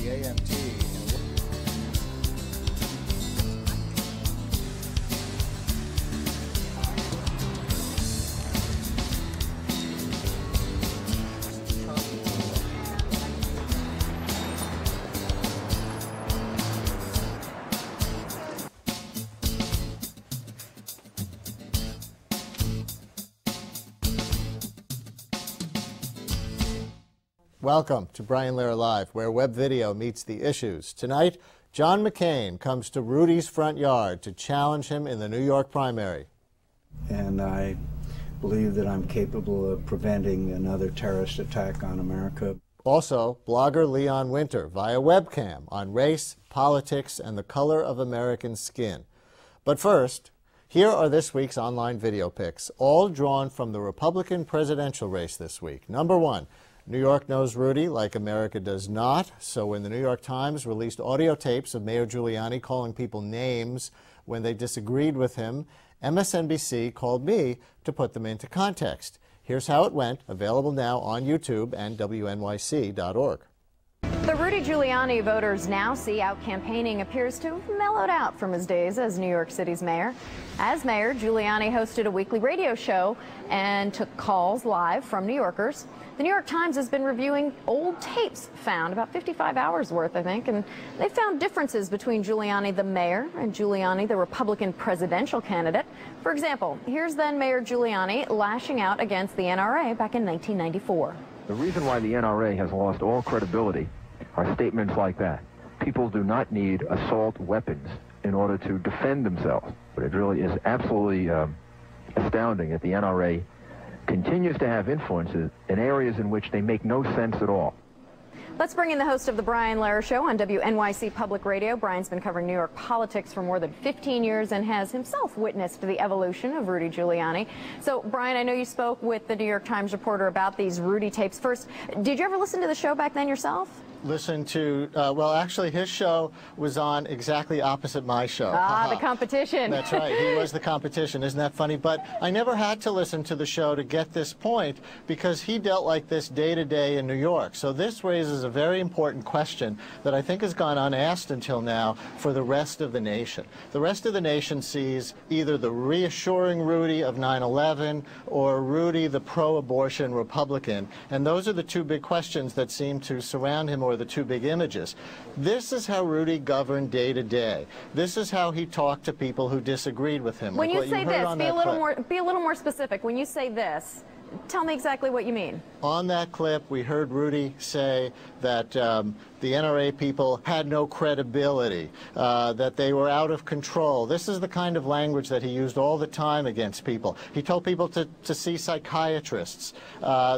WAMT. Welcome to Brian Lehrer Live, where web video meets the issues. Tonight, John McCain comes to Rudy's front yard to challenge him in the New York primary. And I believe that I'm capable of preventing another terrorist attack on America. Also, blogger Leon Wynter via webcam on race, politics, and the color of American skin. But first, here are this week's online video picks, all drawn from the Republican presidential race this week. Number one, New York knows Rudy like America does not, so when the New York Times released audio tapes of Mayor Giuliani calling people names when they disagreed with him, MSNBC called me to put them into context. Here's how it went, available now on YouTube and WNYC.org. The Rudy Giuliani voters now see out campaigning appears to have mellowed out from his days as New York City's mayor. As mayor, Giuliani hosted a weekly radio show and took calls live from New Yorkers. The New York Times has been reviewing old tapes found, about 55 hours worth, I think, and they found differences between Giuliani, the mayor, and Giuliani, the Republican presidential candidate. For example, here's then Mayor Giuliani lashing out against the NRA back in 1994. The reason why the NRA has lost all credibility are statements like that. People do not need assault weapons in order to defend themselves. But it really is absolutely astounding that the NRA continues to have influences in areas in which they make no sense at all. Let's bring in the host of the Brian Lehrer Show on WNYC Public Radio. Brian's been covering New York politics for more than 15 years and has himself witnessed the evolution of Rudy Giuliani. So, Brian, I know you spoke with the New York Times reporter about these Rudy tapes. First, did you ever listen to the show back then yourself? Listen to, well, actually, his show was on exactly opposite my show. Ah, the competition. That's right. He was the competition. Isn't that funny? But I never had to listen to the show to get this point because he dealt like this day to day in New York. So this raises a very important question that I think has gone unasked until now for the rest of the nation. The rest of the nation sees either the reassuring Rudy of 9/11 or Rudy, the pro-abortion Republican. And those are the two big questions that seem to surround him, or the two big images. This is how Rudy governed day to day. This is how he talked to people who disagreed with him. When you say this, be a little more specific. When you say this, tell me exactly what you mean. On that clip, we heard Rudy say that the NRA people had no credibility, that they were out of control. This is the kind of language that he used all the time against people. He told people to see psychiatrists.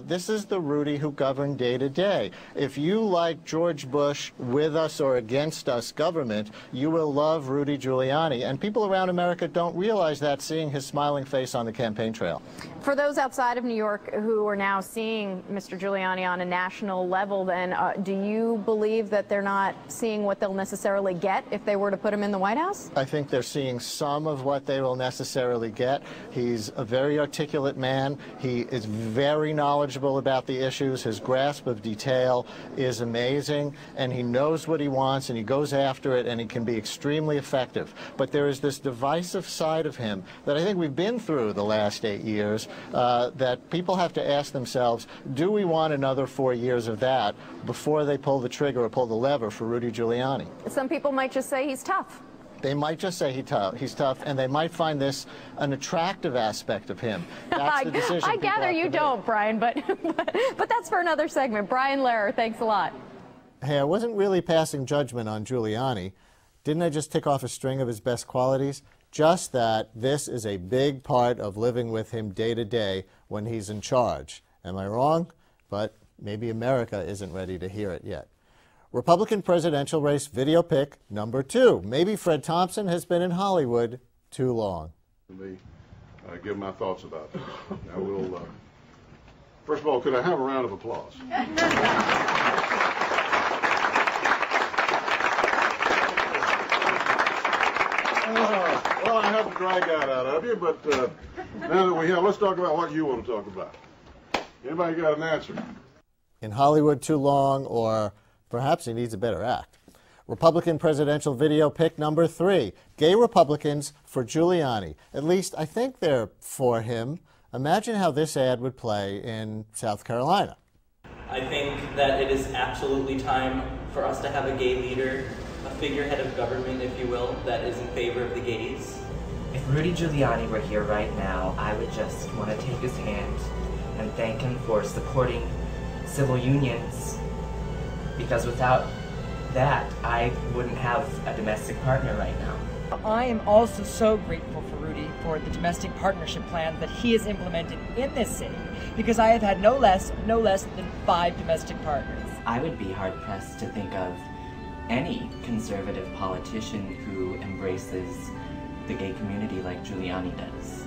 This is the Rudy who governed day to day. If you like George Bush with us or against us government, you will love Rudy Giuliani. And people around America don't realize that, seeing his smiling face on the campaign trail. For those outside of New York who are now seeing Mr. Giuliani on a national level, then do you believe that they're not seeing what they'll necessarily get if they were to put him in the White House? I think they're seeing some of what they will necessarily get. He's a very articulate man. He is very knowledgeable about the issues. His grasp of detail is amazing, and he knows what he wants, and he goes after it, and he can be extremely effective. But there is this divisive side of him that I think we've been through the last 8 years, that people have to ask themselves, do we want another 4 years of that before they pull the trigger or pull the lever for Rudy Giuliani? Some people might just say he's tough. They might just say he's tough, and they might find this an attractive aspect of him. That's the decision I gather you don't, Brian, but that's for another segment. Brian Lehrer, thanks a lot. Hey, I wasn't really passing judgment on Giuliani. Didn't I just tick off a string of his best qualities? Just that this is a big part of living with him day to day when he's in charge. Am I wrong? But maybe America isn't ready to hear it yet. Republican presidential race video pick number 2. Maybe Fred Thompson has been in Hollywood too long. Let me give my thoughts about that. Now we'll, first of all, could I have a round of applause? Well, I have to drag that out of you, but now that we have, let's talk about what you want to talk about. Anybody got an answer? In Hollywood too long, or Perhaps he needs a better act. Republican presidential video pick number 3. Gay Republicans for Giuliani. At least I think they're for him. Imagine how this ad would play in South Carolina. I think that it is absolutely time for us to have a gay leader, a figurehead of government, if you will, that is in favor of the gays. If Rudy Giuliani were here right now, I would just want to take his hand and thank him for supporting civil unions, because without that, I wouldn't have a domestic partner right now. I am also so grateful for Rudy for the domestic partnership plan that he has implemented in this city, because I have had no less than 5 domestic partners. I would be hard-pressed to think of any conservative politician who embraces the gay community like Giuliani does.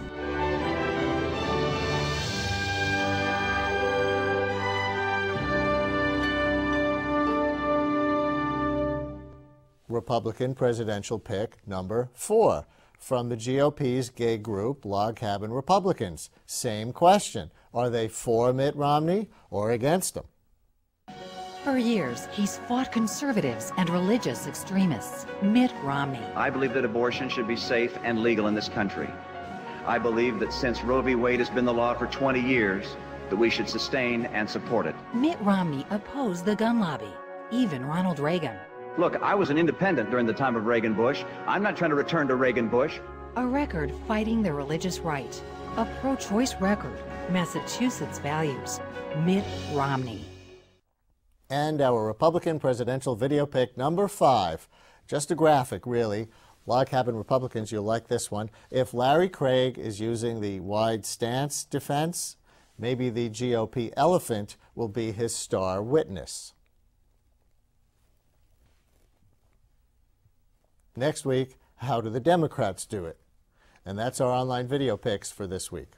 Republican presidential pick number 4 from the GOP's gay group, Log Cabin Republicans. Same question. Are they for Mitt Romney or against him? For years, he's fought conservatives and religious extremists. Mitt Romney. I believe that abortion should be safe and legal in this country. I believe that since Roe v. Wade has been the law for 20 years, that we should sustain and support it. Mitt Romney opposed the gun lobby, even Ronald Reagan. Look, I was an independent during the time of Reagan-Bush. I'm not trying to return to Reagan-Bush. A record fighting the religious right. A pro-choice record. Massachusetts values. Mitt Romney. And our Republican presidential video pick number 5. Just a graphic, really. Log Cabin Republicans, you'll like this one. If Larry Craig is using the wide stance defense, maybe the GOP elephant will be his star witness. Next week, how do the Democrats do it? And that's our online video picks for this week.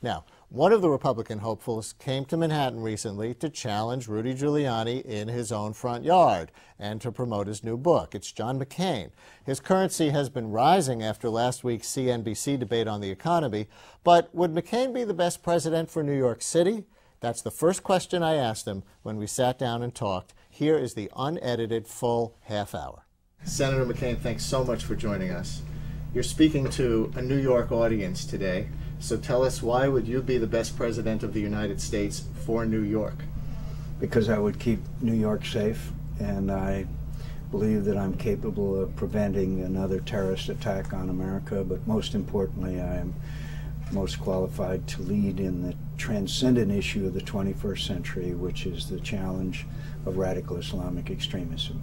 Now, one of the Republican hopefuls came to Manhattan recently to challenge Rudy Giuliani in his own front yard and to promote his new book. It's John McCain. His currency has been rising after last week's CNBC debate on the economy, but would McCain be the best president for New York City? That's the first question I asked him when we sat down and talked. Here is the unedited full half hour. Senator McCain, thanks so much for joining us. You're speaking to a New York audience today, so tell us, why would you be the best president of the United States for New York? Because I would keep New York safe, and I believe that I'm capable of preventing another terrorist attack on America, but most importantly, I am most qualified to lead in the transcendent issue of the 21st century, which is the challenge of radical Islamic extremism.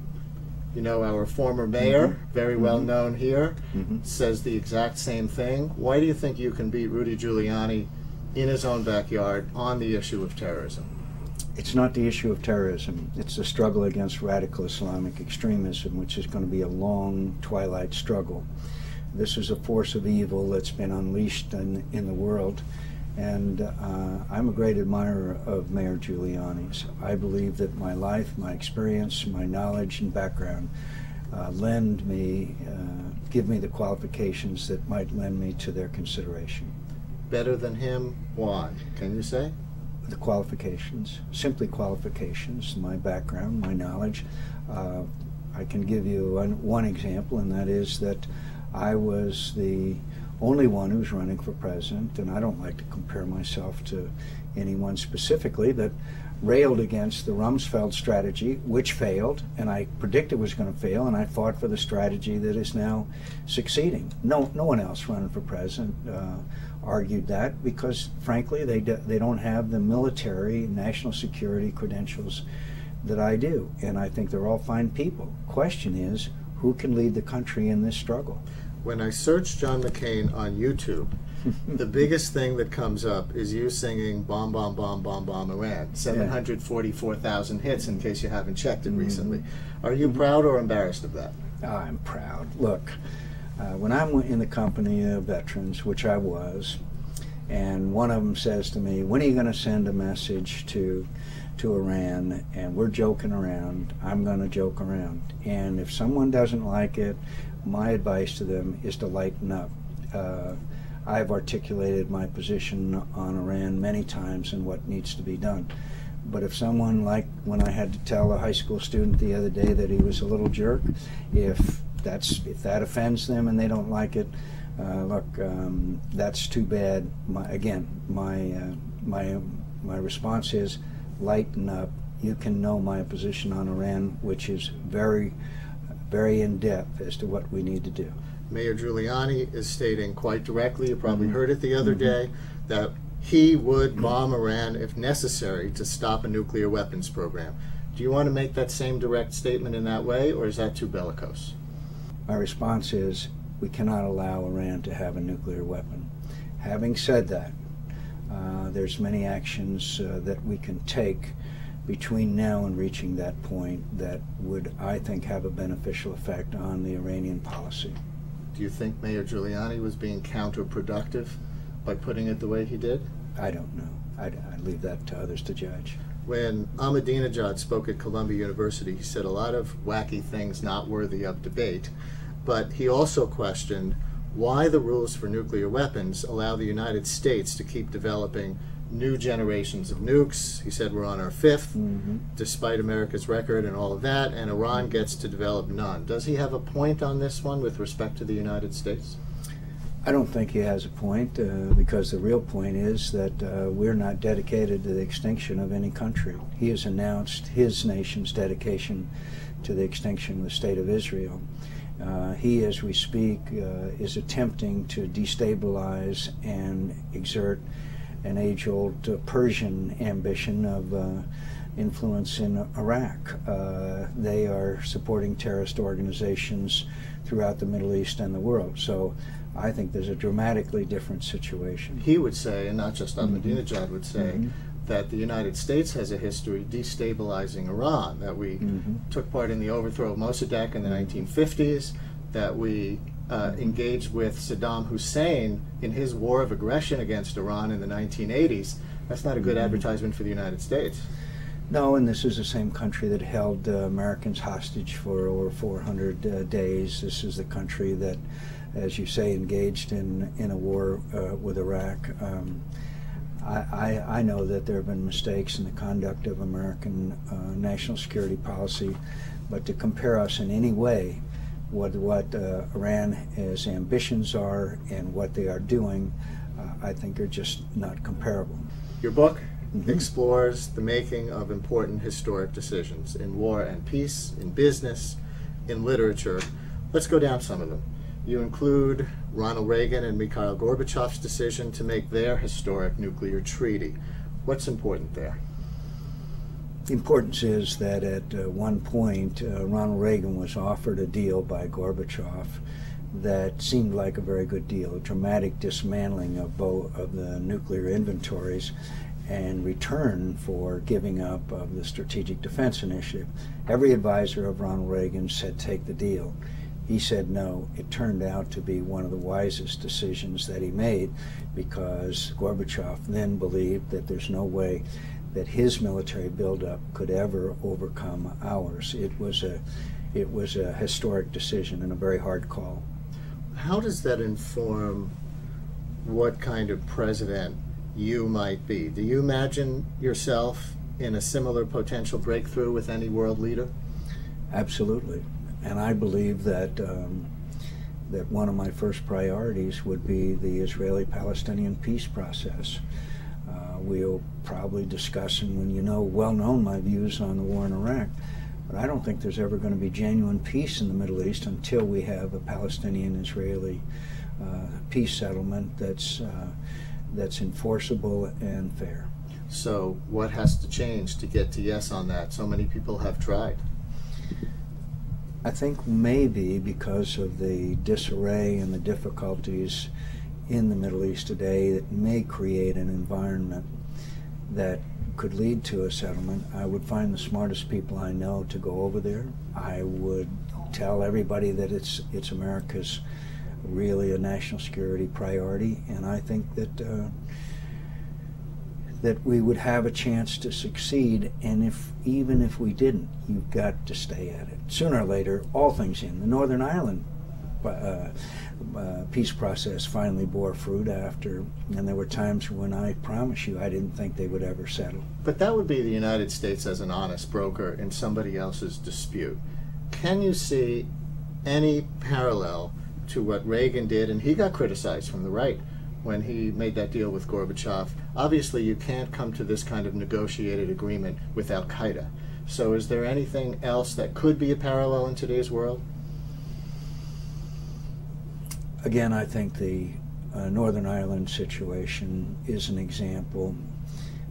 You know, our former mayor, very well known here, says the exact same thing. Why do you think you can beat Rudy Giuliani in his own backyard on the issue of terrorism? It's not the issue of terrorism. It's the struggle against radical Islamic extremism, which is going to be a long twilight struggle. This is a force of evil that's been unleashed in the world. And I'm a great admirer of Mayor Giuliani's. I believe that my life, my experience, my knowledge and background give me the qualifications that might lend me to their consideration. Better than him? Why? Can you say? The qualifications, simply qualifications, my background, my knowledge. I can give you one example, and that is that I was the only one who's running for president, and I don't like to compare myself to anyone specifically, that railed against the Rumsfeld strategy, which failed, and I predicted was going to fail, and I fought for the strategy that is now succeeding. No one else running for president argued that, because frankly they don't have the military, national security credentials that I do, and I think they're all fine people. Question is, who can lead the country in this struggle? When I search John McCain on YouTube, the biggest thing that comes up is you singing Bomb, Bomb, Bomb, Bomb, Bomb Iran. 744,000 hits, in case you haven't checked it recently. Are you proud or embarrassed of that? I'm proud. Look, when I'm in the company of veterans, which I was, and one of them says to me, when are you going to send a message to Iran? And we're joking around, I'm going to joke around. And if someone doesn't like it, my advice to them is to lighten up. I've articulated my position on Iran many times and what needs to be done. But if someone, like when I had to tell a high school student the other day that he was a little jerk, if that offends them and they don't like it, look, that's too bad. My response is, lighten up. You can know my position on Iran, which is very, very in-depth as to what we need to do. Mayor Giuliani is stating quite directly, you probably heard it the other day, that he would bomb Iran if necessary to stop a nuclear weapons program. Do you want to make that same direct statement in that way, or is that too bellicose? My response is, we cannot allow Iran to have a nuclear weapon. Having said that, there's many actions that we can take between now and reaching that point that would, I think, have a beneficial effect on the Iranian policy. Do you think Mayor Giuliani was being counterproductive by putting it the way he did? I don't know. I leave that to others to judge. When Ahmadinejad spoke at Columbia University, he said a lot of wacky things not worthy of debate, but he also questioned why the rules for nuclear weapons allow the United States to keep developing new generations of nukes. He said we're on our fifth, despite America's record and all of that, and Iran gets to develop none. Does he have a point on this one with respect to the United States? I don't think he has a point, because the real point is that we're not dedicated to the extinction of any country. He has announced his nation's dedication to the extinction of the State of Israel. He, as we speak, is attempting to destabilize and exert an age-old Persian ambition of influence in Iraq. They are supporting terrorist organizations throughout the Middle East and the world. So I think there's a dramatically different situation. He would say, and not just Ahmadinejad would say, that the United States has a history destabilizing Iran, that we took part in the overthrow of Mossadegh in the 1950s, that we engaged with Saddam Hussein in his war of aggression against Iran in the 1980s. That's not a good advertisement for the United States. No, and this is the same country that held Americans hostage for over 400 days. This is the country that, as you say, engaged in a war with Iraq. I know that there have been mistakes in the conduct of American national security policy, but to compare us in any way with what Iran's ambitions are and what they are doing, I think are just not comparable. Your book explores the making of important historic decisions in war and peace, in business, in literature. Let's go down some of them. You include Ronald Reagan and Mikhail Gorbachev's decision to make their historic nuclear treaty. What's important there? The importance is that at one point, Ronald Reagan was offered a deal by Gorbachev that seemed like a very good deal, a dramatic dismantling of both of the nuclear inventories in return for giving up of the Strategic Defense Initiative. Every advisor of Ronald Reagan said, take the deal. He said no. It turned out to be one of the wisest decisions that he made, because Gorbachev then believed that there's no way that his military buildup could ever overcome ours. It was a historic decision and a very hard call. How does that inform what kind of president you might be? Do you imagine yourself in a similar potential breakthrough with any world leader? Absolutely. And I believe that that one of my first priorities would be the Israeli-Palestinian peace process. We'll probably discuss, and when you know, well known my views on the war in Iraq, but I don't think there's ever going to be genuine peace in the Middle East until we have a Palestinian-Israeli peace settlement that's enforceable and fair. So what has to change to get to yes on that? So many people have tried. I think maybe because of the disarray and the difficulties in the Middle East today, that may create an environment that could lead to a settlement. I would find the smartest people I know to go over there. I would tell everybody that it's America's really a national security priority, and I think that that we would have a chance to succeed. And even if we didn't, you've got to stay at it. Sooner or later, all things in the Northern Ireland peace process finally bore fruit after, and there were times when I promise you I didn't think they would ever settle. But that would be the United States as an honest broker in somebody else's dispute. Can you see any parallel to what Reagan did? And he got criticized from the right when he made that deal with Gorbachev. Obviously, you can't come to this kind of negotiated agreement with Al-Qaeda. So is there anything else that could be a parallel in today's world? Again, I think the Northern Ireland situation is an example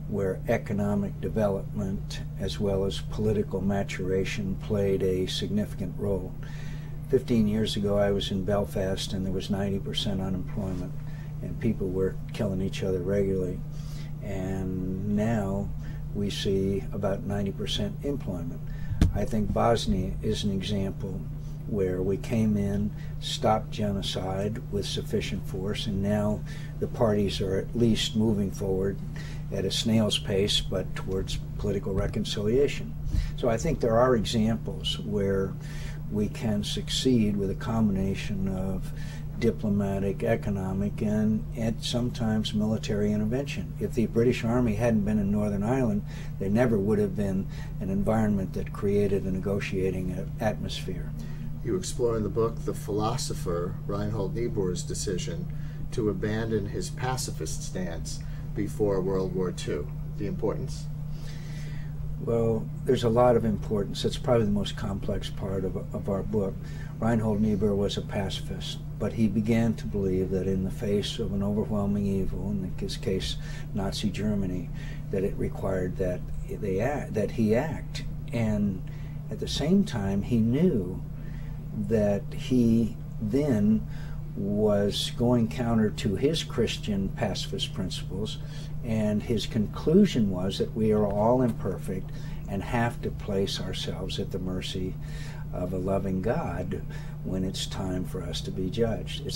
where economic development as well as political maturation played a significant role. 15 years ago, I was in Belfast and there was 90% unemployment and people were killing each other regularly. And now we see about 90% employment. I think Bosnia is an example where we came in, stopped genocide with sufficient force, and now the parties are at least moving forward at a snail's pace, but towards political reconciliation. So I think there are examples where we can succeed with a combination of diplomatic, economic, and sometimes military intervention. If the British Army hadn't been in Northern Ireland, there never would have been an environment that created a negotiating atmosphere. You explore in the book the philosopher Reinhold Niebuhr's decision to abandon his pacifist stance before World War II. The importance? Well, there's a lot of importance. It's probably the most complex part of our book. Reinhold Niebuhr was a pacifist, but he began to believe that in the face of an overwhelming evil, in his case Nazi Germany, that it required that he act. And at the same time, he knew that he then was going counter to his Christian pacifist principles, and his conclusion was that we are all imperfect and have to place ourselves at the mercy of a loving God when it's time for us to be judged.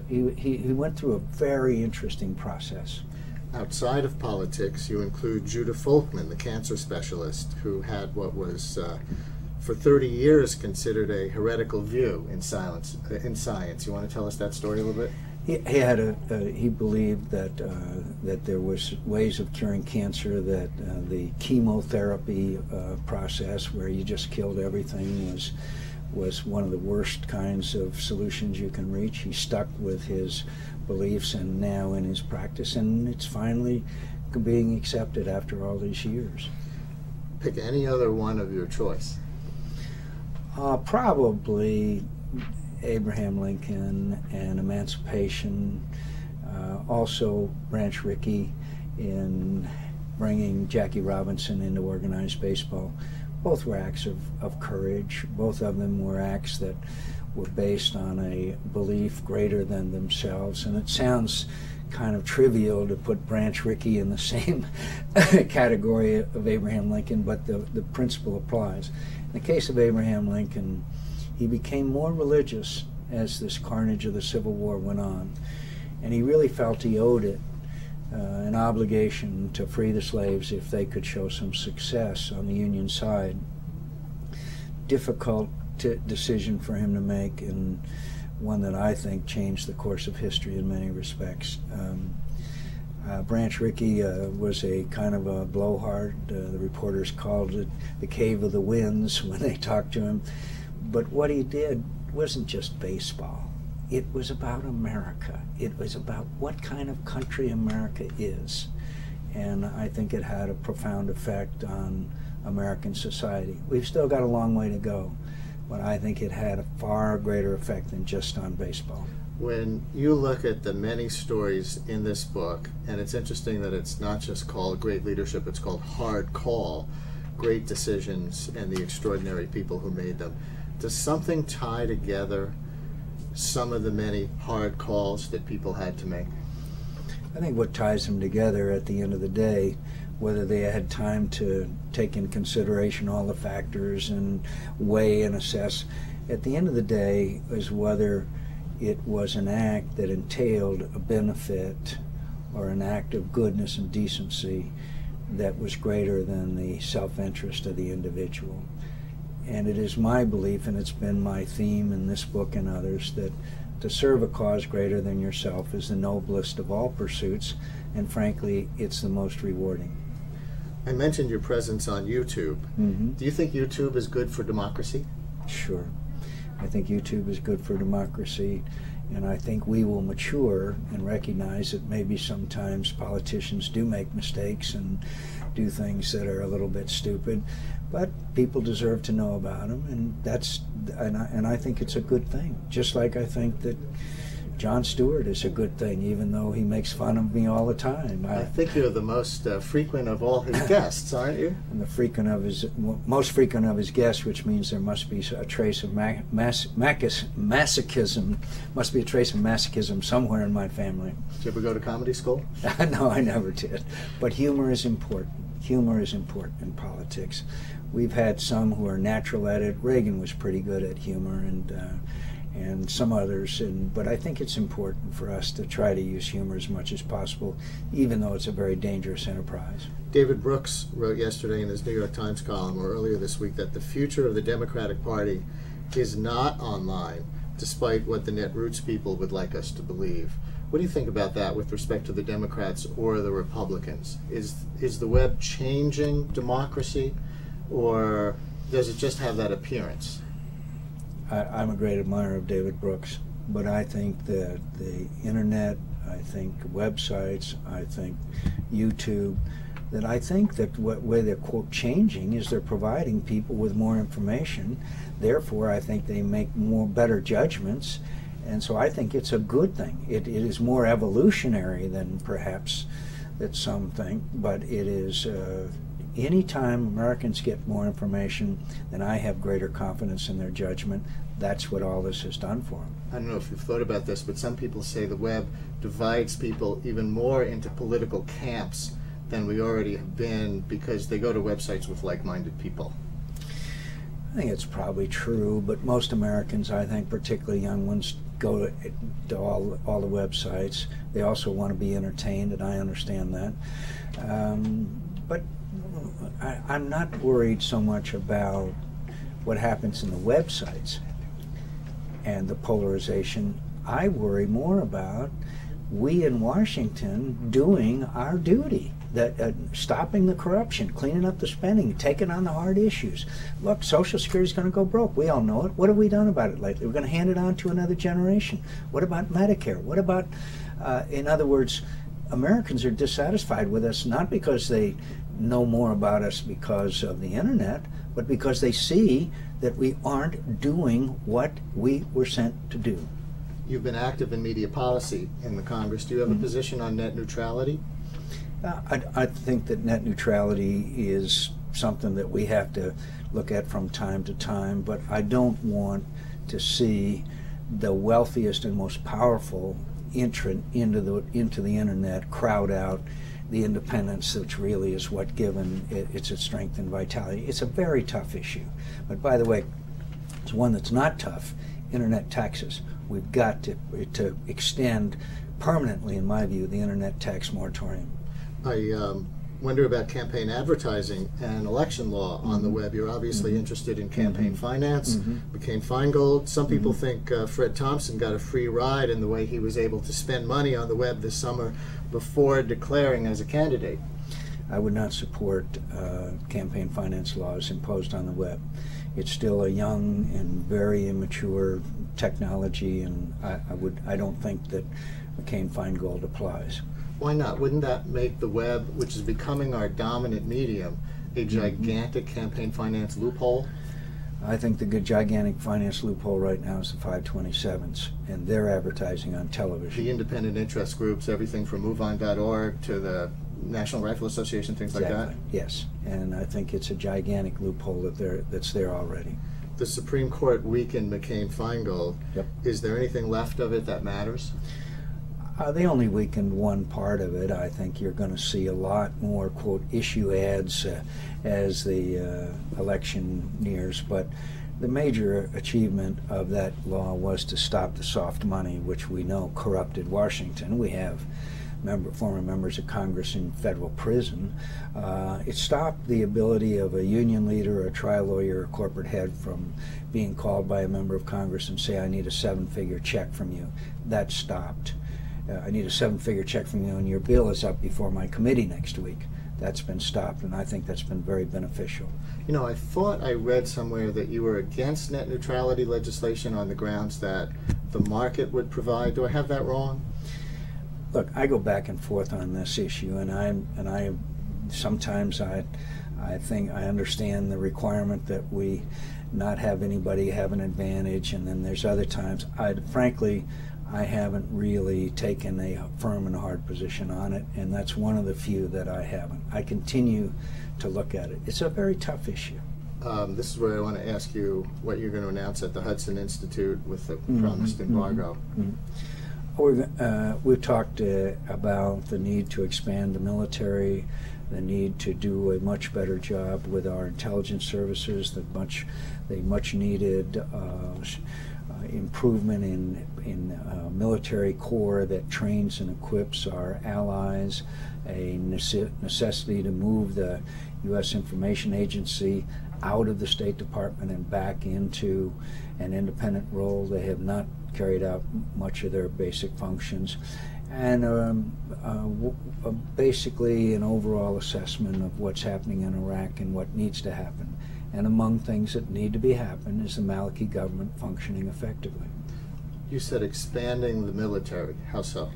He went through a very interesting process. Outside of politics, you include Judah Folkman, the cancer specialist, who had what was for 30 years considered a heretical view in science. You want to tell us that story a little bit? He believed that that there was ways of curing cancer, that the chemotherapy process where you just killed everything was one of the worst kinds of solutions you can reach. He stuck with his beliefs and now in his practice, and it's finally being accepted after all these years. Pick any other one of your choice. Probably Abraham Lincoln and emancipation, also Branch Rickey in bringing Jackie Robinson into organized baseball. Both were acts of courage. Both of them were acts that were based on a belief greater than themselves. And it sounds kind of trivial to put Branch Rickey in the same category of Abraham Lincoln, but the principle applies. In the case of Abraham Lincoln, he became more religious as this carnage of the Civil War went on, and he really felt he owed it an obligation to free the slaves if they could show some success on the Union side. Difficult decision for him to make, and one that I think changed the course of history in many respects. Branch Rickey was a kind of a blowhard. The reporters called it the Cave of the Winds when they talked to him. But what he did wasn't just baseball. It was about America. It was about what kind of country America is. And I think it had a profound effect on American society. We've still got a long way to go, but I think it had a far greater effect than just on baseball. When you look at the many stories in this book, and it's interesting that it's not just called Great Leadership, it's called Hard Call, Great Decisions and the Extraordinary People Who Made Them. Does something tie together some of the many hard calls that people had to make? I think what ties them together at the end of the day, whether they had time to take in consideration all the factors and weigh and assess, at the end of the day is whether it was an act that entailed a benefit or an act of goodness and decency that was greater than the self-interest of the individual. And it is my belief, and it's been my theme in this book and others, that to serve a cause greater than yourself is the noblest of all pursuits, and frankly, it's the most rewarding. I mentioned your presence on YouTube. Do you think YouTube is good for democracy? Sure. I think YouTube is good for democracy, and I think we will mature and recognize that maybe sometimes politicians do make mistakes and do things that are a little bit stupid, but people deserve to know about them, and I think it's a good thing. Just like I think that Jon Stewart is a good thing, even though he makes fun of me all the time. I think you're the most frequent of all his guests, aren't you? I'm the most frequent of his guests, which means there must be a trace of masochism. Must be a trace of masochism somewhere in my family. Did you ever go to comedy school? No, I never did. But humor is important. Humor is important in politics. We've had some who are natural at it. Reagan was pretty good at humor, and some others, but I think it's important for us to try to use humor as much as possible, even though it's a very dangerous enterprise. David Brooks wrote yesterday in his New York Times column, or earlier this week, that the future of the Democratic Party is not online, despite what the Netroots people would like us to believe. What do you think about that with respect to the Democrats or the Republicans? Is the web changing democracy, or does it just have that appearance? I'm a great admirer of David Brooks, but I think that the internet, I think websites, I think YouTube, that I think that what way they're, quote, changing is they're providing people with more information. Therefore, I think they make better judgments, and so I think it's a good thing. It is more evolutionary than perhaps that some think, but it is anytime Americans get more information, then I have greater confidence in their judgment. That's what all this has done for them. I don't know if you've thought about this, but some people say the web divides people even more into political camps than we already have been, because they go to websites with like-minded people. I think it's probably true, but most Americans, I think, particularly young ones, go to all the websites. They also want to be entertained, and I understand that. But I'm not worried so much about what happens in the websites and the polarization. I worry more about we in Washington doing our duty, that stopping the corruption, cleaning up the spending, taking on the hard issues. Look, Social Security is going to go broke. We all know it. What have we done about it lately? We're going to hand it on to another generation. What about Medicare? What about, in other words, Americans are dissatisfied with us not because they know more about us because of the internet, but because they see that we aren't doing what we were sent to do. You've been active in media policy in the Congress. Do you have a position on net neutrality? I think that net neutrality is something that we have to look at from time to time, but I don't want to see the wealthiest and most powerful entrant into the internet crowd out the independence, which really is what given it's its strength and vitality. It's a very tough issue. But by the way, it's one that's not tough. Internet taxes. We've got to extend permanently, in my view, the internet tax moratorium. I wonder about campaign advertising and election law on the web. You're obviously interested in campaign finance, McCain-Feingold. Some people think Fred Thompson got a free ride in the way he was able to spend money on the web this summer before declaring as a candidate. I would not support campaign finance laws imposed on the web. It's still a young and very immature technology, and I don't think that McCain-Feingold applies. Why not? Wouldn't that make the web, which is becoming our dominant medium, a gigantic campaign finance loophole? I think the good gigantic finance loophole right now is the 527s, and they're advertising on television. The independent interest groups, everything from MoveOn.org to the National Rifle Association, things like that? Yes, and I think it's a gigantic loophole that's there already. The Supreme Court weakened McCain-Feingold. Yep. Is there anything left of it that matters? They only weakened one part of it. I think you're going to see a lot more, quote, issue ads as the election nears. But the major achievement of that law was to stop the soft money, which we know corrupted Washington. We have former members of Congress in federal prison. It stopped the ability of a union leader, a trial lawyer, a corporate head from being called by a member of Congress and say, I need a 7-figure check from you. That stopped. I need a 7-figure check from you and your bill is up before my committee next week. That's been stopped, and I think that's been very beneficial. You know, I thought I read somewhere that you were against net neutrality legislation on the grounds that the market would provide. Do I have that wrong? Look, I go back and forth on this issue, and I sometimes I think I understand the requirement that we not have anybody have an advantage, and then there's other times frankly I haven't really taken a firm and hard position on it, and that's one of the few that I haven't. I continue to look at it. It's a very tough issue. This is where I want to ask you what you're going to announce at the Hudson Institute with the promised embargo. We've talked about the need to expand the military, the need to do a much better job with our intelligence services, the much needed improvement in military corps that trains and equips our allies, a necessity to move the U.S. Information Agency out of the State Department and back into an independent role. They have not carried out much of their basic functions, and basically an overall assessment of what's happening in Iraq and what needs to happen. And among things that need to be happen is the Maliki government functioning effectively. You said expanding the military. How so?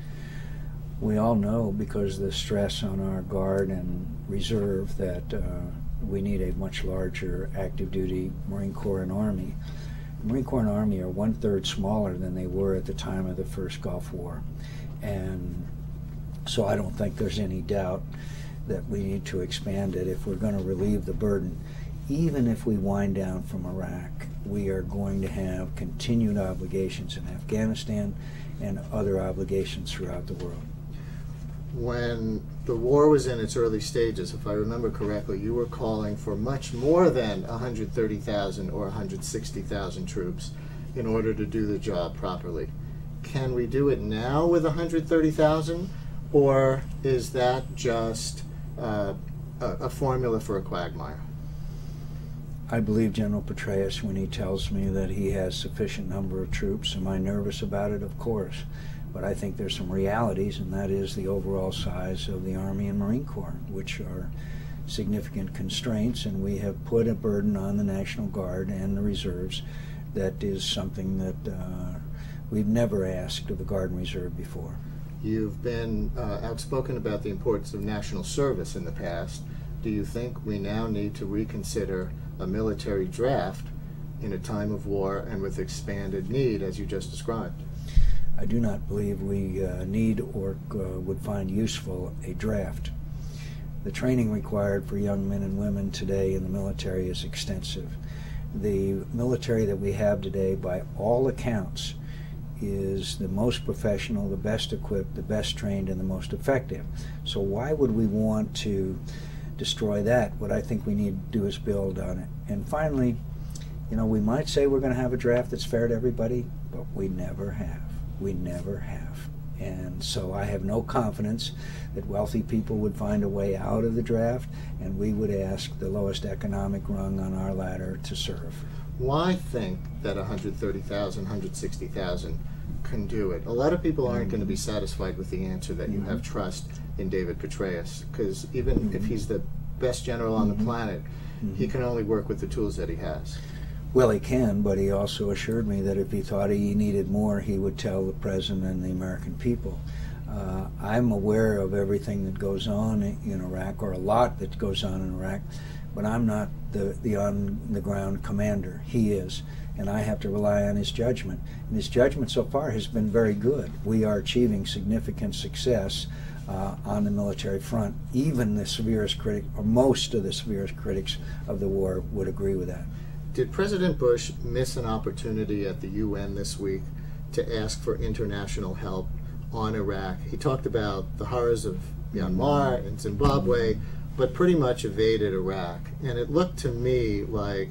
We all know, because of the stress on our Guard and Reserve, that we need a much larger active duty Marine Corps and Army. The Marine Corps and Army are 1/3 smaller than they were at the time of the first Gulf War. And so I don't think there's any doubt that we need to expand it if we're going to relieve the burden. Even if we wind down from Iraq, we are going to have continued obligations in Afghanistan and other obligations throughout the world. When the war was in its early stages, if I remember correctly, you were calling for much more than 130,000 or 160,000 troops in order to do the job properly. Can we do it now with 130,000, or is that just a formula for a quagmire? I believe General Petraeus when he tells me that he has sufficient number of troops. Am I nervous about it? Of course. But I think there's some realities, and that is the overall size of the Army and Marine Corps, which are significant constraints, and we have put a burden on the National Guard and the Reserves that is something that we've never asked of the Guard and Reserve before. You've been outspoken about the importance of national service in the past. Do you think we now need to reconsider a military draft in a time of war and with expanded need, as you just described? I do not believe we need or would find useful a draft. The training required for young men and women today in the military is extensive. The military that we have today, by all accounts, is the most professional, the best equipped, the best trained, and the most effective. So why would we want to destroy that? What I think we need to do is build on it. And finally, you know, we might say we're going to have a draft that's fair to everybody, but we never have. We never have. And so I have no confidence that wealthy people would find a way out of the draft, and we would ask the lowest economic rung on our ladder to serve. Why think that 130,000, 160,000 can do it? A lot of people aren't going to be satisfied with the answer that you have trust in David Petraeus, because even if he's the best general on the planet, he can only work with the tools that he has. Well, he can, but he also assured me that if he thought he needed more, he would tell the President and the American people. I'm aware of everything that goes on in Iraq, or a lot that goes on in Iraq, but I'm not the on-the-ground commander. He is, and I have to rely on his judgment. And his judgment so far has been very good. We are achieving significant success on the military front. Even the severest critic, or most of the severest critics of the war, would agree with that. Did President Bush miss an opportunity at the UN this week to ask for international help on Iraq? He talked about the horrors of Myanmar and Zimbabwe, but pretty much evaded Iraq. And it looked to me like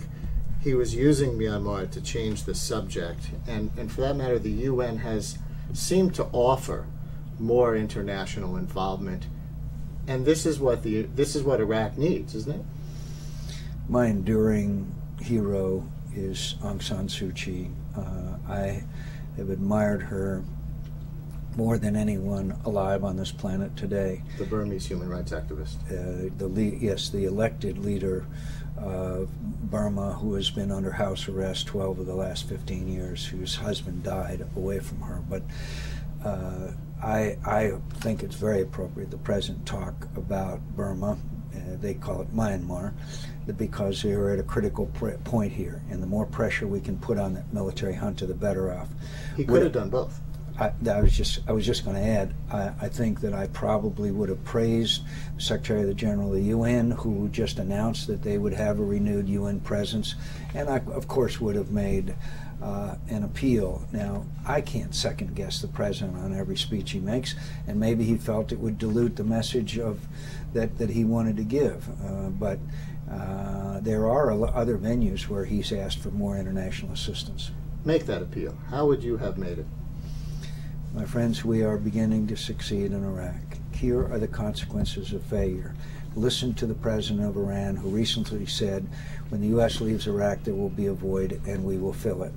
he was using Myanmar to change the subject. And for that matter, the UN has seemed to offer more international involvement. And this is what Iraq needs, isn't it? My enduring hero is Aung San Suu Kyi. I have admired her more than anyone alive on this planet today. The Burmese human rights activist. The elected leader of Burma, who has been under house arrest 12 of the last 15 years, whose husband died away from her. But I think it's very appropriate the President talk about Burma. They call it Myanmar, because they are at a critical point here, and the more pressure we can put on that military junta, the better off. He could have done both. I was just going to add, I think that I probably would have praised the Secretary of the General of the UN, who just announced that they would have a renewed UN presence, and I, of course, would have made an appeal. Now, I can't second guess the President on every speech he makes, and maybe he felt it would dilute the message of that he wanted to give, but there are other venues where he's asked for more international assistance. Make that appeal. How would you have made it? My friends, we are beginning to succeed in Iraq. Here are the consequences of failure. Listen to the president of Iran, who recently said, when the U.S. leaves Iraq, there will be a void and we will fill it.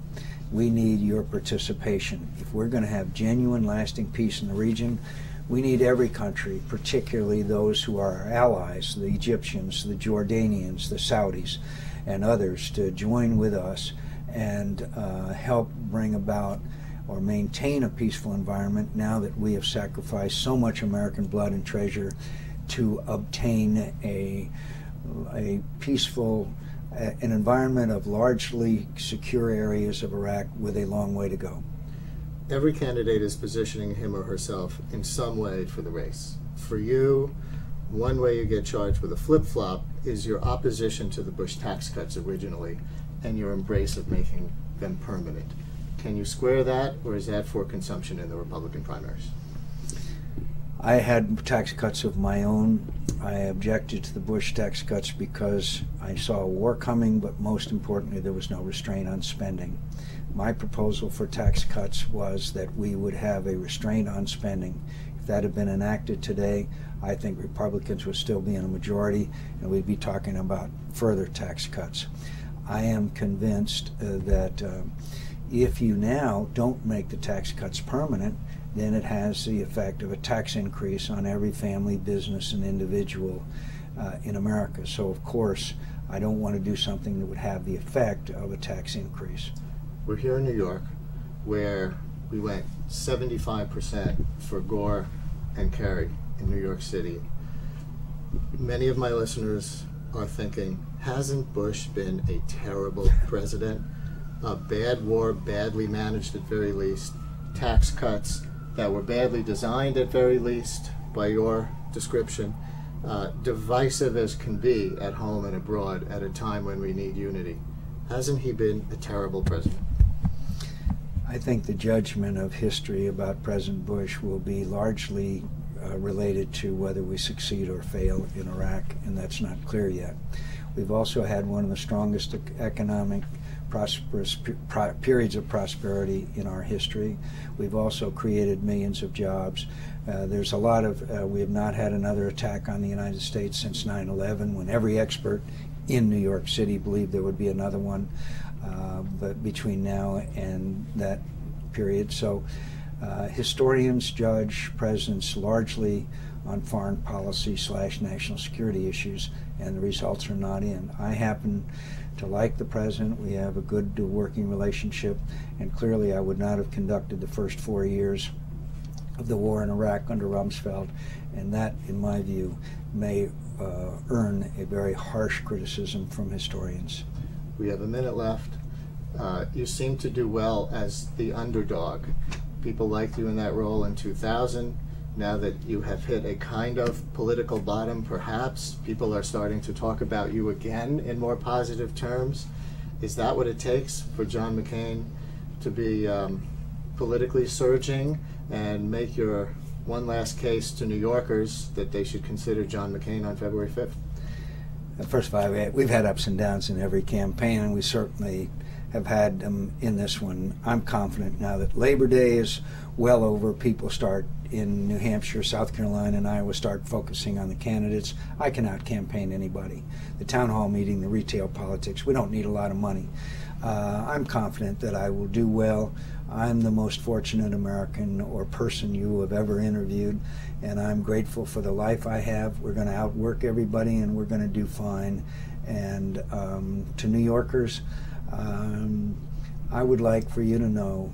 We need your participation. If we're going to have genuine, lasting peace in the region, we need every country, particularly those who are our allies, the Egyptians, the Jordanians, the Saudis, and others, to join with us and help bring about or maintain a peaceful environment now that we have sacrificed so much American blood and treasure to obtain a peaceful, an environment of largely secure areas of Iraq with a long way to go. Every candidate is positioning him or herself in some way for the race. For you, one way you get charged with a flip-flop is your opposition to the Bush tax cuts originally and your embrace of making them permanent. Can you square that, or is that for consumption in the Republican primaries? I had tax cuts of my own. I objected to the Bush tax cuts because I saw a war coming, but most importantly, there was no restraint on spending. My proposal for tax cuts was that we would have a restraint on spending. If that had been enacted today, I think Republicans would still be in a majority, and we'd be talking about further tax cuts. I am convinced that if you now don't make the tax cuts permanent, then it has the effect of a tax increase on every family, business, and individual in America. So, of course, I don't want to do something that would have the effect of a tax increase. We're here in New York, where we went 75% for Gore and Kerry in New York City. Many of my listeners are thinking, hasn't Bush been a terrible president? A bad war, badly managed at very least, tax cuts that were badly designed at very least, by your description, divisive as can be at home and abroad at a time when we need unity. Hasn't he been a terrible president? I think the judgment of history about President Bush will be largely related to whether we succeed or fail in Iraq, and that's not clear yet. We've also had one of the strongest economic periods of prosperity in our history. We've also created millions of jobs. There's a lot of, we have not had another attack on the United States since 9/11, when every expert in New York City believed there would be another one, but between now and that period. So historians judge presidents largely on foreign policy / national security issues, and the results are not in. I happen to like the president. We have a good working relationship, and clearly I would not have conducted the first 4 years of the war in Iraq under Rumsfeld, and that, in my view, may earn a very harsh criticism from historians. We have a minute left. You seem to do well as the underdog. People liked you in that role in 2000. Now that you have hit a kind of political bottom, perhaps, people are starting to talk about you again in more positive terms. Is that what it takes for John McCain to be politically surging and make your one last case to New Yorkers that they should consider John McCain on February 5th? First of all, we've had ups and downs in every campaign, and we certainly have had in this one. I'm confident now that Labor Day is well over. People start in New Hampshire, South Carolina, and Iowa start focusing on the candidates. I cannot campaign anybody. The town hall meeting, the retail politics, we don't need a lot of money. I'm confident that I will do well. I'm the most fortunate American or person you have ever interviewed, and I'm grateful for the life I have. We're going to outwork everybody, and we're going to do fine. And to New Yorkers, I would like for you to know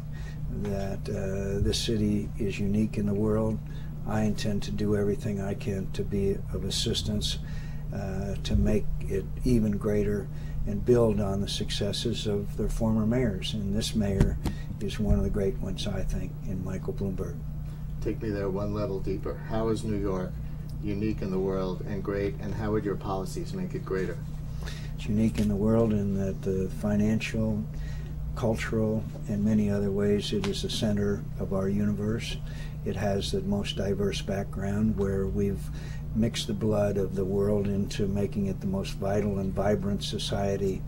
that this city is unique in the world. I intend to do everything I can to be of assistance to make it even greater and build on the successes of their former mayors. And this mayor is one of the great ones, I think, in Michael Bloomberg. Take me there one level deeper. How is New York unique in the world and great, and how would your policies make it greater? It's unique in the world in that the financial, cultural, and many other ways it is the center of our universe. It has the most diverse background where we've mixed the blood of the world into making it the most vital and vibrant society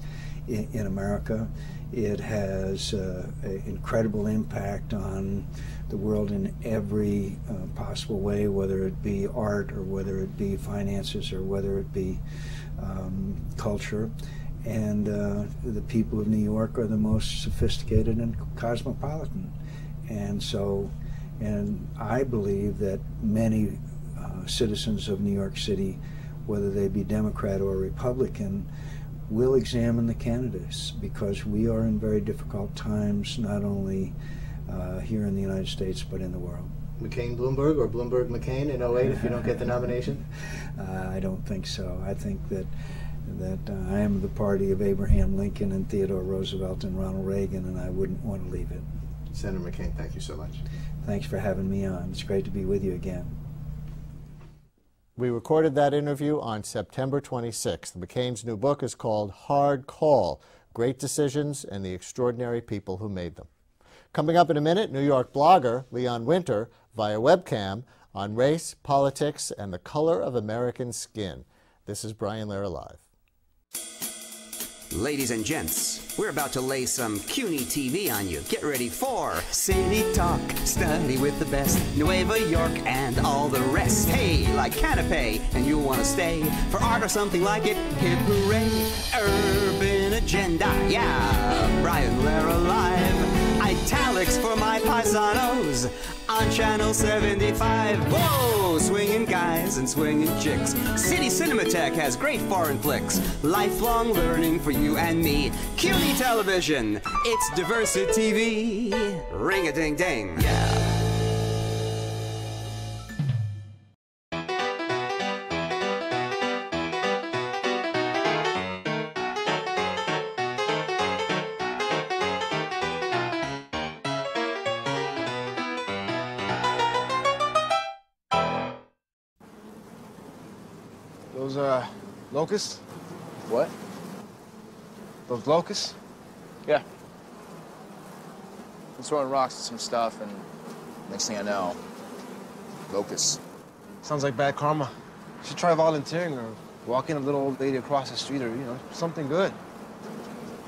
in America. It has an incredible impact on the world in every possible way, whether it be art or whether it be finances or whether it be culture. And the people of New York are the most sophisticated and cosmopolitan. And so, and I believe that many citizens of New York City, whether they be Democrat or Republican, will examine the candidates, because we are in very difficult times, not only here in the United States, but in the world. McCain-Bloomberg or Bloomberg-McCain in 08 if you don't get the nomination? I don't think so. I think that I am the party of Abraham Lincoln and Theodore Roosevelt and Ronald Reagan, and I wouldn't want to leave it. Senator McCain, thank you so much. Thanks for having me on. It's great to be with you again. We recorded that interview on September 26th. McCain's new book is called Hard Call: Great Decisions and the Extraordinary People Who Made Them. Coming up in a minute, New York blogger Leon Wynter via webcam on race, politics, and the color of American skin. This is Brian Lehrer Live. Ladies and gents, we're about to lay some CUNY TV on you. Get ready for City Talk, study with the best, Nueva York and all the rest. Hey, like Canapé, and you'll want to stay for art or something like it. Hip hooray, urban agenda, yeah, Brian Lehrer Live. Italics for my paisanos on Channel 75. Whoa, swinging guys and swinging chicks. City Cinematheque has great foreign flicks. Lifelong learning for you and me. CUNY Television, it's diversity. Ring-a-ding-ding, yeah. Those, locusts? What? Those locusts? Yeah. I'm throwing rocks at some stuff, and next thing I know, locusts. Sounds like bad karma. You should try volunteering or walking a little old lady across the street or, you know, something good.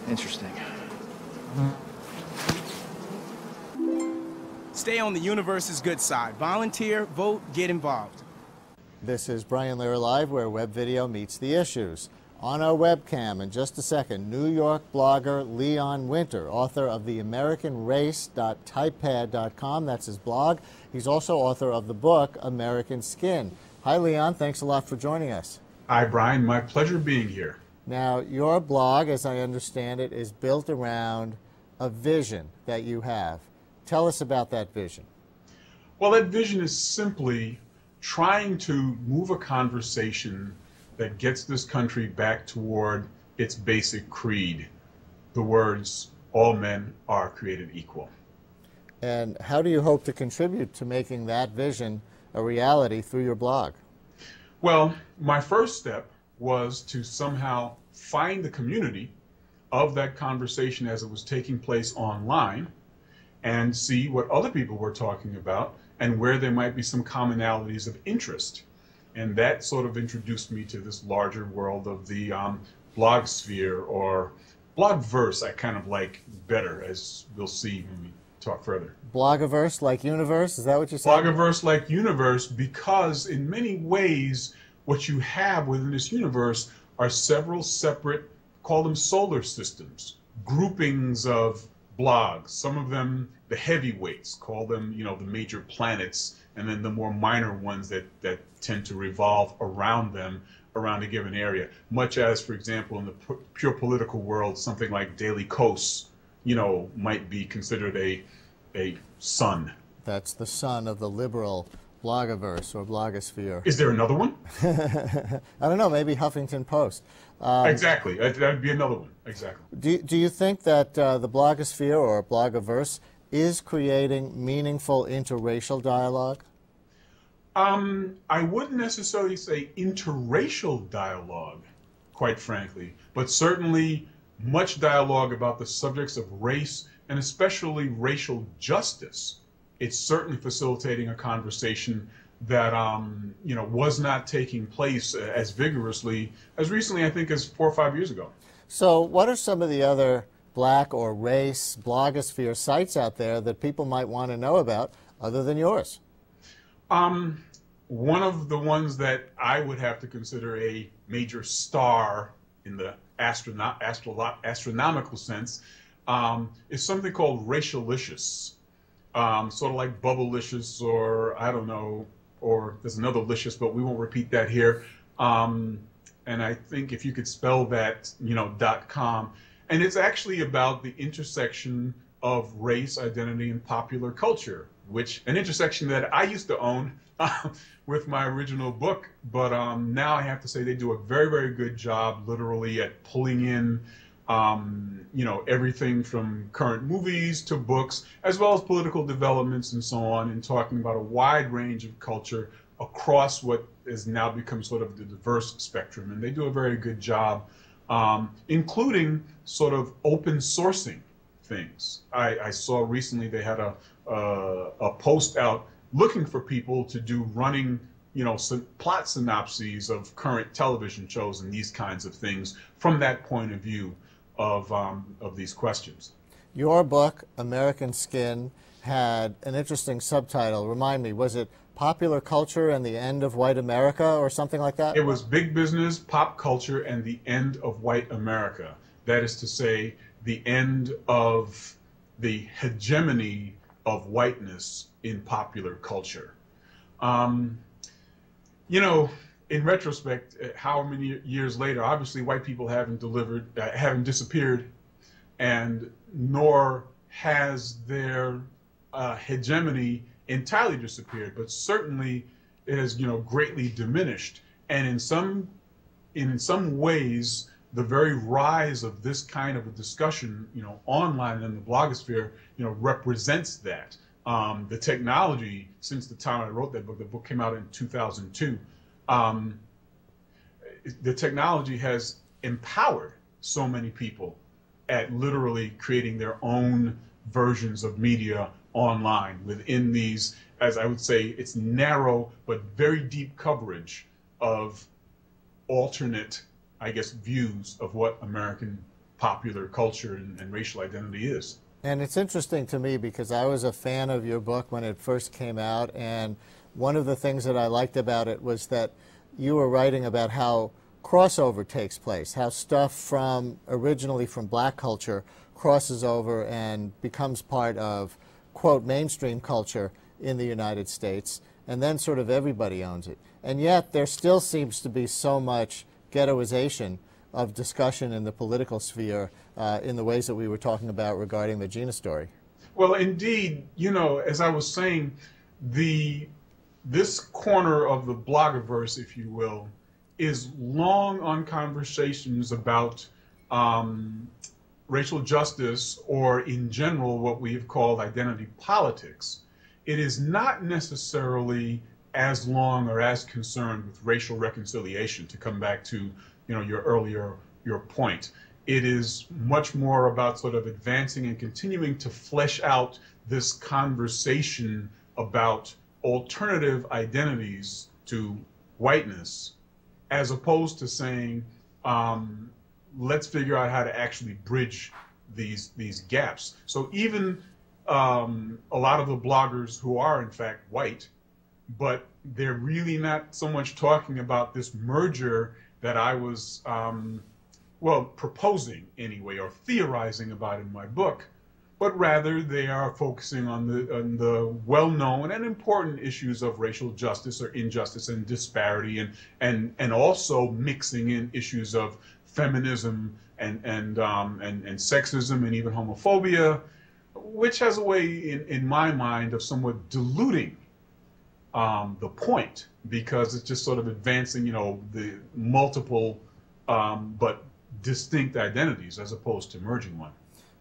Interesting. Stay on the universe's good side. Volunteer, vote, get involved. This is Brian Lehrer Live, where web video meets the issues. On our webcam in just a second, New York blogger Leon Wynter, author of the AmericanRace.typepad.com. That's his blog. He's also author of the book American Skin. Hi, Leon. Thanks a lot for joining us. Hi, Brian. My pleasure being here. Now, your blog, as I understand it, is built around a vision that you have. Tell us about that vision. Well, that vision is simply trying to move a conversation that gets this country back toward its basic creed, the words, all men are created equal. And how do you hope to contribute to making that vision a reality through your blog? Well, my first step was to somehow find the community of that conversation as it was taking place online and see what other people were talking about and where there might be some commonalities of interest. And that sort of introduced me to this larger world of the blog sphere or Blogverse I kind of like better, as we'll see when we talk further. Blogiverse like universe, is that what you said? Blogiverse like universe, because in many ways what you have within this universe are several separate, call them solar systems, groupings of blogs. Some of them, the heavyweights, call them, you know, the major planets, and then the more minor ones that tend to revolve around them, around a given area. Much as, for example, in the pure political world, something like Daily Kos, you know, might be considered a sun. That's the sun of the liberal blogiverse or blogosphere. Is there another one? I don't know, maybe Huffington Post. Exactly, that would be another one, exactly. Do you think that the blogosphere or blogiverse is creating meaningful interracial dialogue? I wouldn't necessarily say interracial dialogue, quite frankly, but certainly much dialogue about the subjects of race and especially racial justice. It's certainly facilitating a conversation that you know, was not taking place as vigorously as recently, I think, as 4 or 5 years ago. So what are some of the other black or race blogosphere sites out there that people might want to know about other than yours? One of the ones that I would have to consider a major star in the astronomical sense is something called Racialicious. Sort of like Bubblicious, or I don't know, or there's another licious, but we won't repeat that here. And I think if you could spell that, you know, .com. And it's actually about the intersection of race, identity, and popular culture, which an intersection that I used to own with my original book. But now I have to say they do a very, very good job literally at pulling in you know, everything from current movies to books, as well as political developments and so on, and talking about a wide range of culture across what has now become sort of the diverse spectrum. And they do a very good job, including sort of open sourcing things. I saw recently they had a post out looking for people to do running, you know, plot synopses of current television shows and these kinds of things from that point of view of these questions. Your book, American Skin, had an interesting subtitle. Remind me, was it Popular Culture and the End of White America or something like that? It was Big Business, Pop Culture, and the End of White America. That is to say, the end of the hegemony of whiteness in popular culture. You know, in retrospect, how many years later, obviously white people haven't disappeared, and nor has their hegemony entirely disappeared, but certainly it has, you know, greatly diminished. And in some ways, the very rise of this kind of a discussion, you know, online in the blogosphere, you know, represents that. The technology, since the time I wrote that book, the book came out in 2002, the technology has empowered so many people at literally creating their own versions of media online within these, as I would say, it's narrow but very deep coverage of alternate, I guess, views of what American popular culture and racial identity is. And it's interesting to me because I was a fan of your book when it first came out, and one of the things that I liked about it was that you were writing about how crossover takes place, how stuff originally from black culture crosses over and becomes part of, quote, mainstream culture in the United States, and then sort of everybody owns it. And yet there still seems to be so much ghettoization of discussion in the political sphere in the ways that we were talking about regarding the Gina story. Well, indeed, you know, as I was saying, this corner of the blogiverse, if you will, is long on conversations about racial justice, or in general what we've called identity politics. It is not necessarily as long or as concerned with racial reconciliation, to come back to, you know, your point. It is much more about sort of advancing and continuing to flesh out this conversation about alternative identities to whiteness, as opposed to saying, let's figure out how to actually bridge these gaps. So even a lot of the bloggers who are in fact white, but they're really not so much talking about this merger that I was, well, proposing anyway, or theorizing about in my book, but rather they are focusing on the well-known and important issues of racial justice or injustice and disparity, and also mixing in issues of feminism and sexism and even homophobia, which has a way, in my mind, of somewhat diluting the point, because it's just sort of advancing, you know, the multiple but distinct identities as opposed to merging one.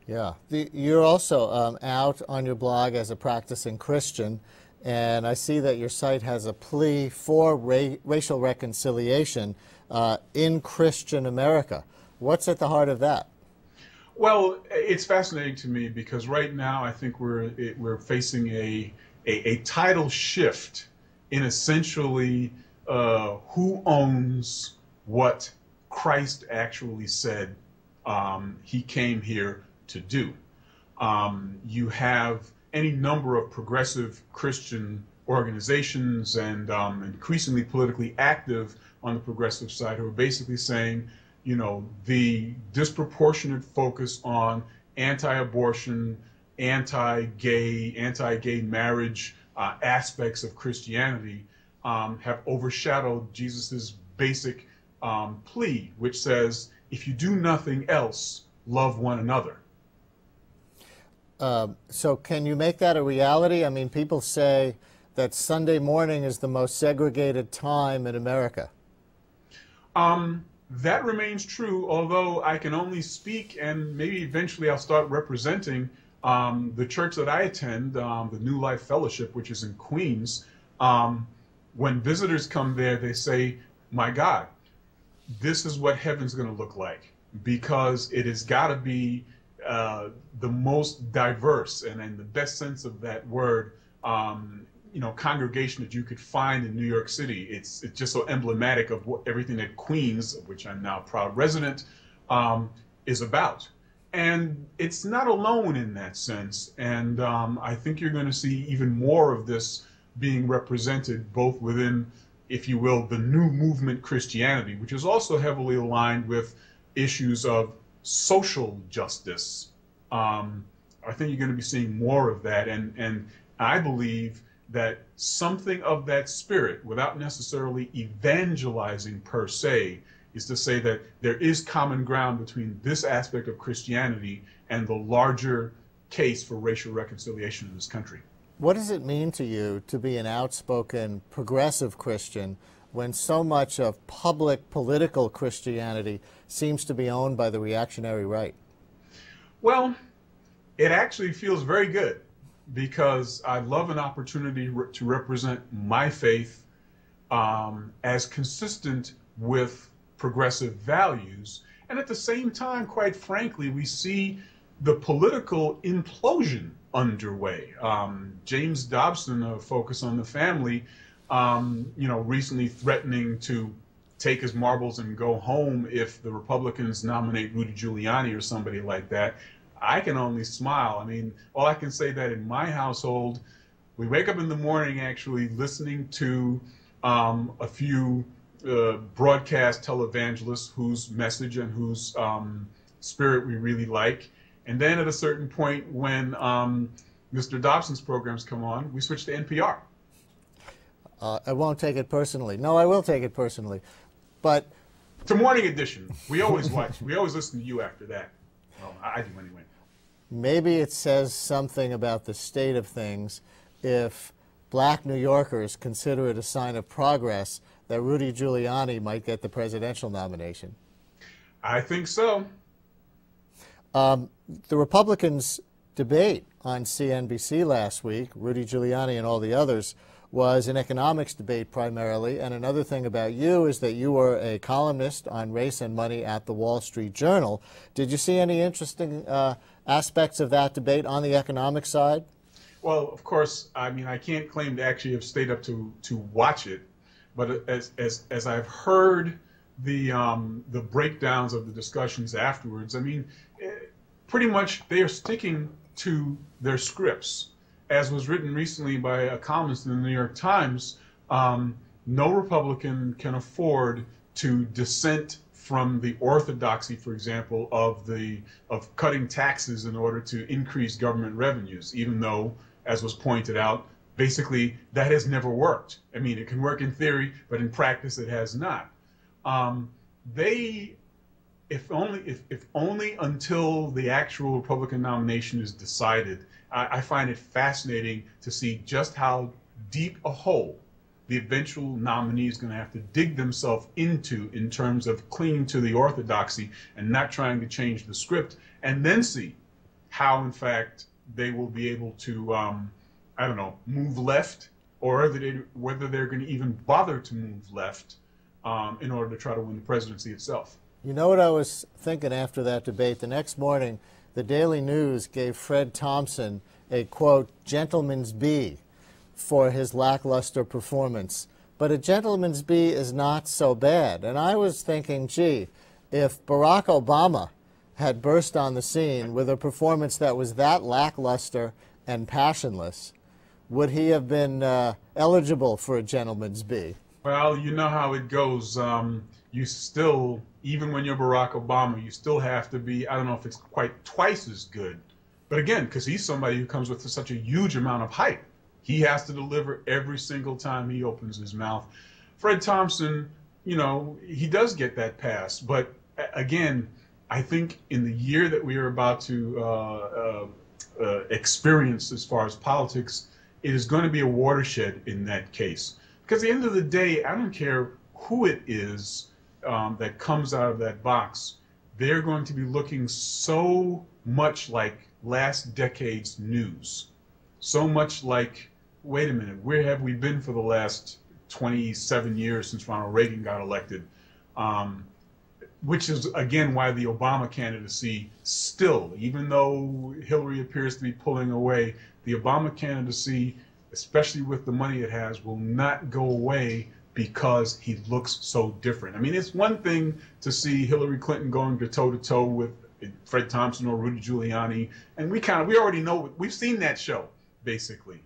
Yeah. You're also out on your blog as a practicing Christian, and I see that your site has a plea for racial reconciliation in Christian America. What's at the heart of that? Well, it's fascinating to me because right now I think we're facing a tidal shift in essentially who owns what Christ actually said he came here to do. You have any number of progressive Christian organizations and increasingly politically active on the progressive side who are basically saying, you know, the disproportionate focus on anti-abortion, anti-gay marriage aspects of Christianity have overshadowed Jesus's basic plea, which says, if you do nothing else, love one another. So can you make that a reality? I mean, people say that Sunday morning is the most segregated time in America. That remains true, although I can only speak, and maybe eventually I'll start representing the church that I attend, the New Life Fellowship, which is in Queens. When visitors come there, they say, my God, this is what heaven's going to look like, because it has got to be the most diverse, and in the best sense of that word, you know, congregation that you could find in New York City. It's just so emblematic of everything that Queens, of which I'm now a proud resident, is about. And it's not alone in that sense. And I think you're going to see even more of this being represented both within, if you will, the new movement Christianity, which is also heavily aligned with issues of social justice. I think you're going to be seeing more of that. And I believe that something of that spirit, without necessarily evangelizing per se, is to say that there is common ground between this aspect of Christianity and the larger case for racial reconciliation in this country. What does it mean to you to be an outspoken progressive Christian when so much of public political Christianity seems to be owned by the reactionary right? Well, it actually feels very good, because I love an opportunity to represent my faith as consistent with progressive values. And at the same time, quite frankly, we see the political implosion underway. James Dobson of Focus on the Family, you know, recently threatening to take his marbles and go home if the Republicans nominate Rudy Giuliani or somebody like that. I can only smile. I mean, all I can say that in my household, we wake up in the morning actually listening to a few broadcast televangelists whose message and whose spirit we really like. And then at a certain point when Mr. Dobson's programs come on, we switch to NPR. I won't take it personally. No, I will take it personally. But to Morning Edition, we always watch. We always listen to you after that. Well, I do anyway. Maybe it says something about the state of things if black New Yorkers consider it a sign of progress that Rudy Giuliani might get the presidential nomination. I think so. The Republicans' debate on CNBC last week, Rudy Giuliani and all the others, was an economics debate primarily. And another thing about you is that you were a columnist on race and money at the Wall Street Journal. Did you see any interesting aspects of that debate on the economic side? Well, of course, I mean, I can't claim to actually have stayed up to watch it. But as I've heard the breakdowns of the discussions afterwards, I mean, pretty much they are sticking to their scripts. As was written recently by a columnist in the New York Times, no Republican can afford to dissent from the orthodoxy, for example, of cutting taxes in order to increase government revenues, even though, as was pointed out, basically that has never worked. I mean, it can work in theory, but in practice it has not. If only until the actual Republican nomination is decided, I find it fascinating to see just how deep a hole the eventual nominee is going to have to dig themselves into in terms of clinging to the orthodoxy and not trying to change the script, and then see how, in fact, they will be able to, I don't know, move left, or whether they're going to even bother to move left in order to try to win the presidency itself. You know what I was thinking after that debate? The next morning, the Daily News gave Fred Thompson a, quote, gentleman's B for his lackluster performance. But a gentleman's B is not so bad. And I was thinking, gee, if Barack Obama had burst on the scene with a performance that was that lackluster and passionless, would he have been eligible for a gentleman's B? Well, you know how it goes. You still, even when you're Barack Obama, you still have to be, I don't know if it's quite twice as good. But again, because he's somebody who comes with such a huge amount of hype, he has to deliver every single time he opens his mouth. Fred Thompson, you know, he does get that pass. But again, I think in the year that we are about to experience as far as politics, it is going to be a watershed in that case. Because at the end of the day, I don't care who it is that comes out of that box, they're going to be looking so much like last decade's news. So much like, wait a minute, where have we been for the last 27 years since Ronald Reagan got elected? Which is, again, why the Obama candidacy still, even though Hillary appears to be pulling away, the Obama candidacy, especially with the money it has, will not go away because he looks so different. I mean, it's one thing to see Hillary Clinton going toe-to-toe with Fred Thompson or Rudy Giuliani, and we already know, we've seen that show, basically.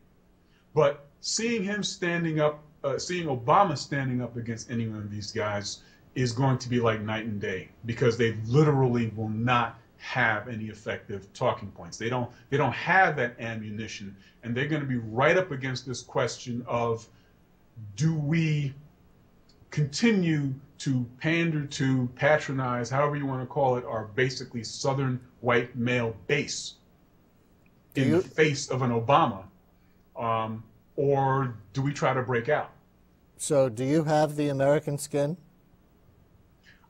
But seeing him standing up, seeing Obama standing up against any one of these guys is going to be like night and day, because they literally will not have any effective talking points. They don't have that ammunition, and they're going to be right up against this question of, do we continue to pander to, patronize, however you want to call it, our basically Southern white male base in the face of an Obama, or do we try to break out? So do you have the American skin?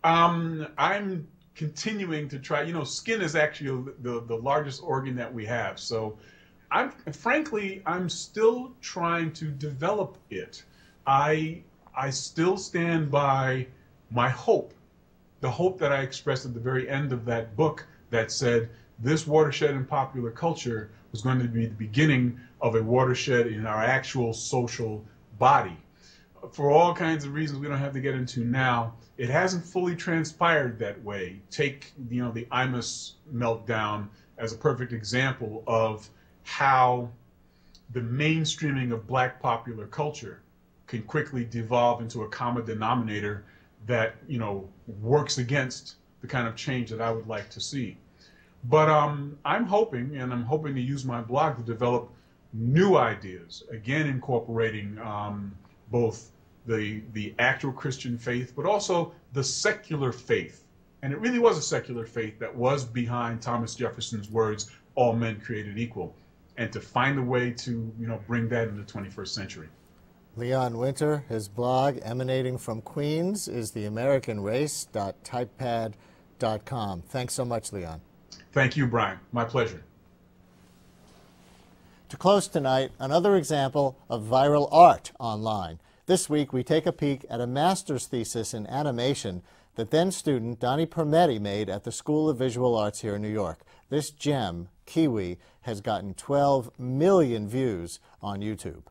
I'm continuing to try. You know, skin is actually the largest organ that we have. So frankly, I'm still trying to develop it. I still stand by my hope, the hope that I expressed at the very end of that book that said this watershed in popular culture was going to be the beginning of a watershed in our actual social body. For all kinds of reasons we don't have to get into now, it hasn't fully transpired that way. Take, you know, the Imus meltdown as a perfect example of how the mainstreaming of black popular culture can quickly devolve into a common denominator that, you know, works against the kind of change that I would like to see. But I'm hoping, and I'm hoping to use my blog to develop new ideas, again incorporating both the actual Christian faith, but also the secular faith. And it really was a secular faith that was behind Thomas Jefferson's words, all men created equal, and to find a way to, you know, bring that in the 21st century. Leon Wynter, his blog emanating from Queens is theamericanrace.typepad.com. Thanks so much, Leon. Thank you, Brian. My pleasure. To close tonight, another example of viral art online. This week, we take a peek at a master's thesis in animation that then-student Donnie Permetti made at the School of Visual Arts here in New York. This gem, Kiwi, has gotten 12 million views on YouTube.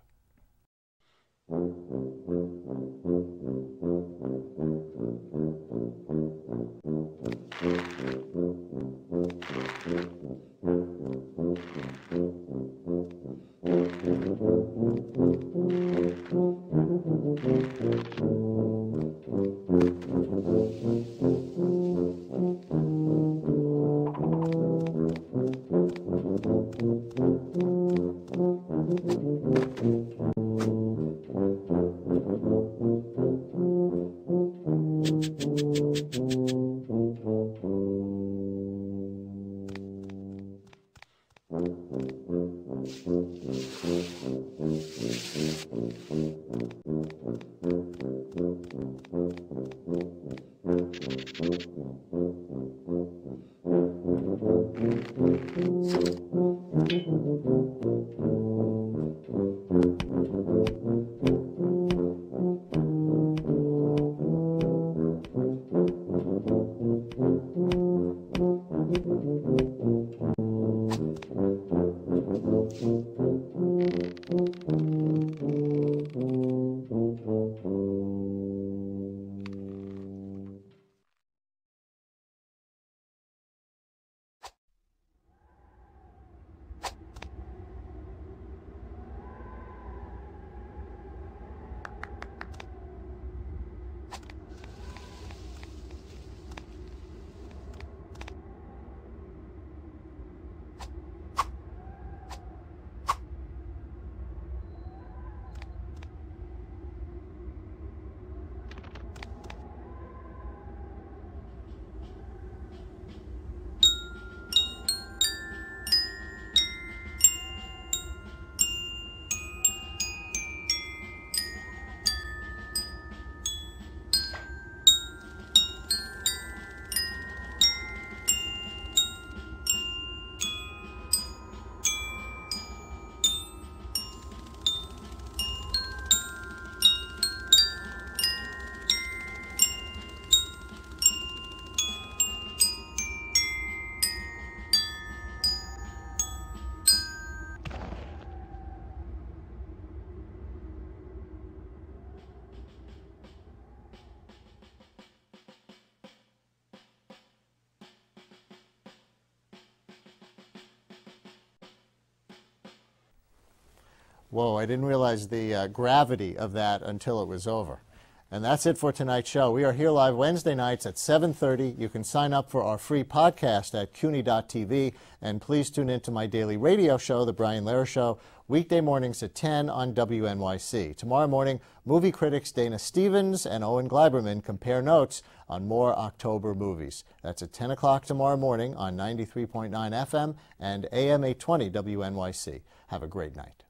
Whoa, I didn't realize the gravity of that until it was over. And that's it for tonight's show. We are here live Wednesday nights at 7:30. You can sign up for our free podcast at CUNY.TV. And please tune into my daily radio show, The Brian Lehrer Show, weekday mornings at 10 on WNYC. Tomorrow morning, movie critics Dana Stevens and Owen Gleiberman compare notes on more October movies. That's at 10 o'clock tomorrow morning on 93.9 FM and AM 820 WNYC. Have a great night.